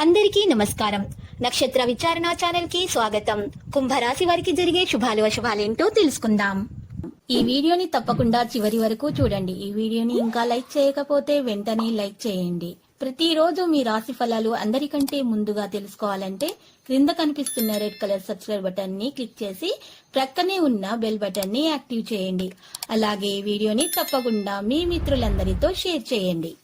అందరికీ నమస్కారం. నక్షత్ర విచారణ ఛానల్ కి స్వాగతం. కుంభరాశి వారికి జరిగే శుభాలు అశుభాలేంటో తెలుసుకుందాం. ఈ వీడియోని తప్పకుండా చివరి వరకు చూడండి. ఈ వీడియోని ఇంకా లైక్ చేయకపోతే వెంటనే లైక్ చేయండి. ప్రతిరోజు మీ రాశి ఫలాలు అందరికంటే ముందుగా తెలుసుకోవాలంటే క్రింద కనిపిస్తున్న రెడ్ కలర్ సబ్స్క్రైబ్ బటన్ ని క్లిక్ చేసి ప్రక్కనే ఉన్న బెల్ బటన్ ని యాక్టివ్ చేయండి. అలాగే ఈ వీడియోని తప్పకుండా మీ మిత్రులందరితో షేర్ చేయండి.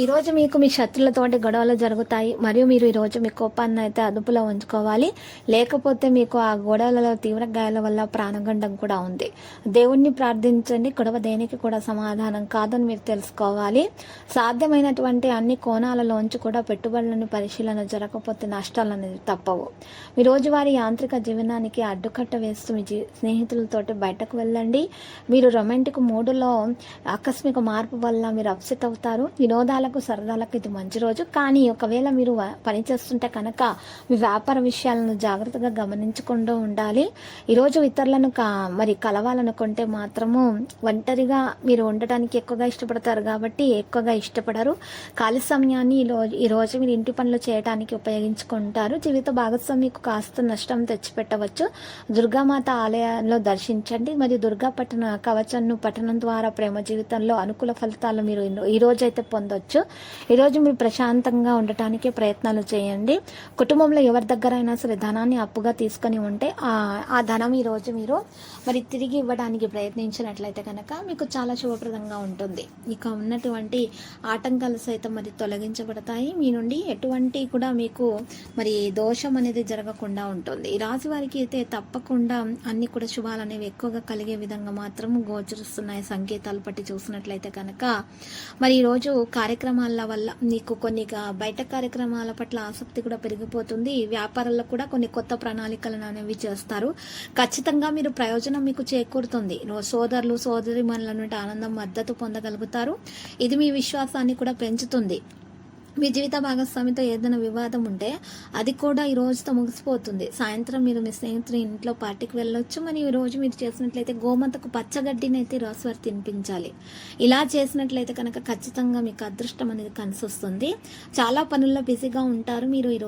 ఈ రోజు మీకు మీ శత్రులతోటి గొడవలు జరుగుతాయి మరియు మీరు ఈ రోజు మీ కోపాన్ని అయితే అదుపులో ఉంచుకోవాలి. లేకపోతే మీకు ఆ గొడవలలో తీవ్ర గాయాల వల్ల ప్రాణగండం కూడా ఉంది. దేవుణ్ణి ప్రార్థించండి. గొడవ దేనికి కూడా సమాధానం కాదని మీరు తెలుసుకోవాలి. సాధ్యమైనటువంటి అన్ని కోణాలలోంచి కూడా పెట్టుబడులను పరిశీలన జరగకపోతే నష్టాలు అనేది తప్పవు. మీ రోజువారీ యాంత్రిక జీవనానికి అడ్డుకట్ట వేస్తూ మీ స్నేహితులతోటి బయటకు వెళ్ళండి. మీరు రొమాంటిక్ మూడులో ఆకస్మిక మార్పు వల్ల మీరు అప్సెట్ అవుతారు. వినోదాలకు సరదాలకు ఇది మంచి రోజు. కానీ ఒకవేళ మీరు పనిచేస్తుంటే కనుక మీ వ్యాపార విషయాలను జాగ్రత్తగా గమనించుకుంటూ ఉండాలి. ఈరోజు ఇతరులను మరి కలవాలనుకుంటే మాత్రము ఒంటరిగా మీరు ఉండటానికి ఎక్కువగా ఇష్టపడతారు కాబట్టి ఎక్కువగా ఇష్టపడరు. ఖాళీ సమయాన్ని ఈరోజు మీరు ఇంటి పనులు చేయడానికి ఉపయోగించుకుంటారు. జీవిత భాగస్వామికి కాస్త నష్టం తెచ్చిపెట్టవచ్చు. దుర్గామాత ఆలయాల్లో దర్శించండి మరియు దుర్గా పట్టణ కవచంను పఠనం ద్వారా ప్రేమ జీవితంలో అనుకూల ఫలితాలు మీరు ఈ రోజు అయితే పొందొచ్చు. ఈరోజు మీరు ప్రశాంతంగా ఉండటానికి ప్రయత్నాలు చేయండి. కుటుంబంలో ఎవరి దగ్గర అయినా సరే ధనాన్ని అప్పుగా తీసుకొని ఉంటే ఆ ధనం ఈరోజు మీరు మరి తిరిగి ఇవ్వడానికి ప్రయత్నించినట్లయితే కనుక మీకు చాలా శుభప్రదంగా ఉంటుంది. ఇక ఉన్నటువంటి ఆటంకాలు సైతం మరి తొలగించబడతాయి. మీ నుండి ఎటువంటి కూడా మీకు మరి దోషం అనేది జరగకుండా ఉంటుంది. ఈ రాశి వారికి అయితే తప్పకుండా అన్ని కూడా శుభాలు అనేవి ఎక్కువగా కలిగే విధంగా మాత్రం గోచరిస్తున్నాయి. సంకేతాలు పట్టి చూసినట్లయితే కనుక మరి ఈరోజు కార్యక్రమాల వల్ల మీకు కొన్ని బయట కార్యక్రమాల పట్ల ఆసక్తి కూడా పెరిగిపోతుంది. వ్యాపారాల్లో కూడా కొన్ని కొత్త ప్రణాళికలను అనేవి చేస్తారు. ఖచ్చితంగా మీరు ప్రయోజనం మీకు చేకూరుతుంది. సోదరులు సోదరిమణుల నుండి ఆనందం మద్దతు పొందగలుగుతారు. ఇది మీ విశ్వాసాన్ని కూడా పెంచుతుంది. మీ జీవిత భాగస్వామితో ఏదైనా వివాదం ఉంటే అది కూడా ఈ రోజుతో ముగిసిపోతుంది. సాయంత్రం మీరు మీ స్నేహితులు ఇంట్లో పార్టీకి వెళ్ళొచ్చు. మరి ఈ రోజు మీరు చేసినట్లయితే గోమాతకు పచ్చగడ్డిని అయితే రాసువారి తినిపించాలి. ఇలా చేసినట్లయితే కనుక ఖచ్చితంగా మీకు అదృష్టం అనేది కనిపిస్తుంది. చాలా పనుల్లో బిజీగా ఉంటారు. మీరు ఈ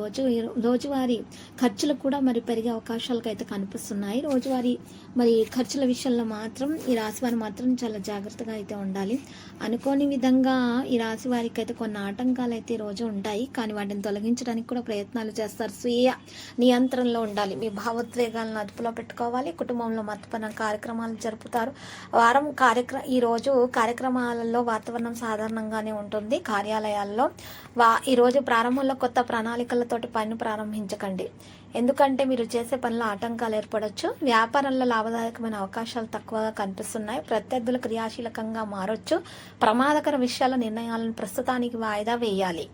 రోజువారీ ఖర్చులు కూడా మరి పెరిగే అవకాశాలకు అయితే కనిపిస్తున్నాయి. రోజువారీ మరి ఖర్చుల విషయంలో మాత్రం ఈ రాశి వారు మాత్రం చాలా జాగ్రత్తగా అయితే ఉండాలి. అనుకోని విధంగా ఈ రాశి వారికి అయితే కొన్ని ఆటంకాలు అయితే రోజు ఉంటాయి. కానీ వాటిని తొలగించడానికి కూడా ప్రయత్నాలు చేస్తారు. స్వీయ నియంత్రణలో ఉండాలి. మీ భావోద్వేగాలను అదుపులో పెట్టుకోవాలి. కుటుంబంలో మతపన కార్యక్రమాలు జరుపుతారు. ఈ రోజు కార్యక్రమాలలో వాతావరణం సాధారణంగానే ఉంటుంది. కార్యాలయాల్లో ఈ రోజు ప్రారంభంలో కొత్త ప్రణాళికలతోటి పని ప్రారంభించకండి. ఎందుకంటే మీరు చేసే పనిలో ఆటంకాలు ఏర్పడవచ్చు. వ్యాపారంలో లాభదాయకమైన అవకాశాలు తక్కువగా కనిపిస్తున్నాయి. ప్రత్యర్థులు క్రియాశీలకంగా మారొచ్చు. ప్రమాదకర విషయాల నిర్ణయాలను ప్రస్తుతానికి వాయిదా వేయాలి.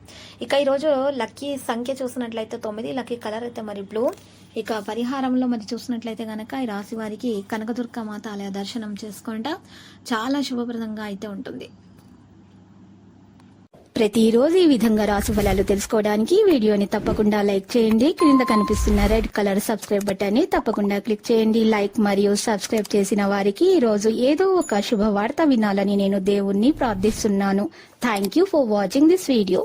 ఇక ఈరోజు లక్కీ సంఖ్య చూసినట్లయితే 9, లక్కీ కలర్ అయితే మరి బ్లూ. ఇక పరిహారంలో మరి చూసినట్లయితే కనుక ఈ రాశి వారికి కనకదుర్గ మాత ఆలయ దర్శనం చేసుకుంటా చాలా శుభప్రదంగా అయితే ఉంటుంది. ప్రతిరోజు ఈ విధంగా రాశి ఫలాలు తెలుసుకోవడానికి వీడియోని తప్పకుండా లైక్ చేయండి. క్రింద కనిపిస్తున్న రెడ్ కలర్ సబ్స్క్రైబ్ బటన్ ని తప్పకుండా క్లిక్ చేయండి. లైక్ మరియు సబ్స్క్రైబ్ చేసిన వారికి ఈ రోజు ఏదో ఒక శుభవార్త వినాలని నేను దేవుణ్ణి ప్రార్థిస్తున్నాను. Thank you for watching this video.